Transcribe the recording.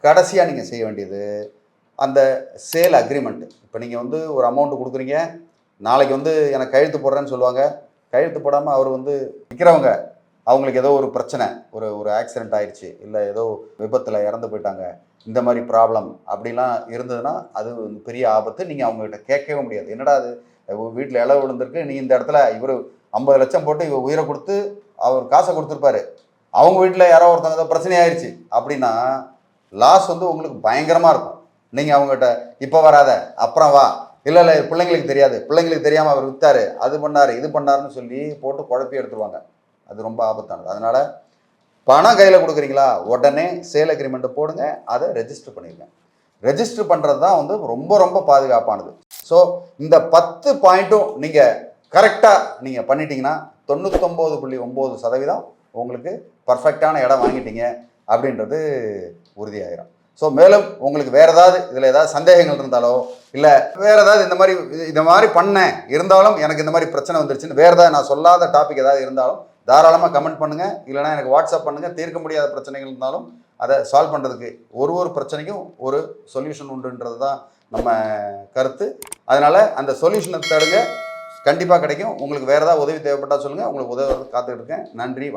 கடைசியாக நீங்கள் செய்ய வேண்டியது அந்த சேல் அக்ரிமெண்ட். இப்போ நீங்கள் வந்து ஒரு அமௌண்ட்டு கொடுக்குறீங்க, நாளைக்கு வந்து எனக்கு கையெழுத்து போடுறேன்னு சொல்லுவாங்க. கையெழுத்து போடாமல் அவர் வந்து விற்கிறவங்க அவங்களுக்கு ஏதோ ஒரு பிரச்சனை, ஒரு ஆக்சிடென்ட் ஆயிடுச்சு, இல்லை ஏதோ விபத்தில் இறந்து போயிட்டாங்க, இந்த மாதிரி ப்ராப்ளம் அப்படிலாம் இருந்ததுன்னா அது பெரிய ஆபத்து. நீங்கள் அவங்ககிட்ட கேட்கவே முடியாது. என்னடா அது வீட்டில் இளவு விழுந்திருக்கு, நீ இந்த இடத்துல இவர் 50 லட்சம் போட்டு இவர் உயிரை கொடுத்து அவர் காசை கொடுத்துருப்பாரு, அவங்க வீட்டில் யாரோ ஒருத்தவங்க ஏதோ பிரச்சனை ஆயிடுச்சு அப்படின்னா லாஸ் வந்து உங்களுக்கு பயங்கரமாக இருக்கும். நீங்கள் அவங்ககிட்ட இப்போ வராத அப்புறம் வா, இல்லை இல்லை பிள்ளைங்களுக்கு தெரியாது, பிள்ளைங்களுக்கு தெரியாமல் அவர் விற்றாரு, அது பண்ணார் இது பண்ணாருன்னு சொல்லி போட்டு குழப்பி எடுத்துருவாங்க. அது ரொம்ப ஆபத்தானது. அதனால் பணம் கையில் கொடுக்குறீங்களா, உடனே சேல் அக்ரிமெண்ட்டை போடுங்க, அதை ரெஜிஸ்டர் பண்ணிடுங்க. ரெஜிஸ்டர் பண்ணுறது தான் வந்து ரொம்ப ரொம்ப பாதுகாப்பானது. ஸோ இந்த 10 பாயிண்ட்டும் நீங்கள் கரெக்டாக நீங்கள் பண்ணிட்டீங்கன்னா 99.9% உங்களுக்கு பர்ஃபெக்டான இடம் வாங்கிட்டீங்க அப்படின்றது உறுதியாயிரும். ஸோ மேலும் உங்களுக்கு வேறு ஏதாவது இதில் ஏதாவது சந்தேகங்கள் இருந்தாலோ, இல்லை வேறு ஏதாவது இந்த மாதிரி பண்ணேன் இருந்தாலும் எனக்கு இந்த மாதிரி பிரச்சனை வந்துருச்சுன்னு வேறு ஏதாவது நான் சொல்லாத டாபிக் ஏதாவது இருந்தாலும் தாராளமாக கமெண்ட் பண்ணுங்கள். இல்லைனா எனக்கு வாட்ஸ்அப் பண்ணுங்கள். தீர்க்க முடியாத பிரச்சனைகள் இருந்தாலும் அதை சால்வ் பண்ணுறதுக்கு ஒரு பிரச்சனைக்கும் ஒரு சொல்யூஷன் உண்டுன்றது தான் நம்ம கருத்து. அதனால் அந்த சொல்யூஷனை தேடுங்க, கண்டிப்பாக கிடைக்கும். உங்களுக்கு வேறு ஏதாவது உதவி தேவைப்பட்டால் சொல்லுங்கள். உங்களுக்கு உதவி காத்துக்கிட்டு இருக்கேன். நன்றி, வணக்கம்.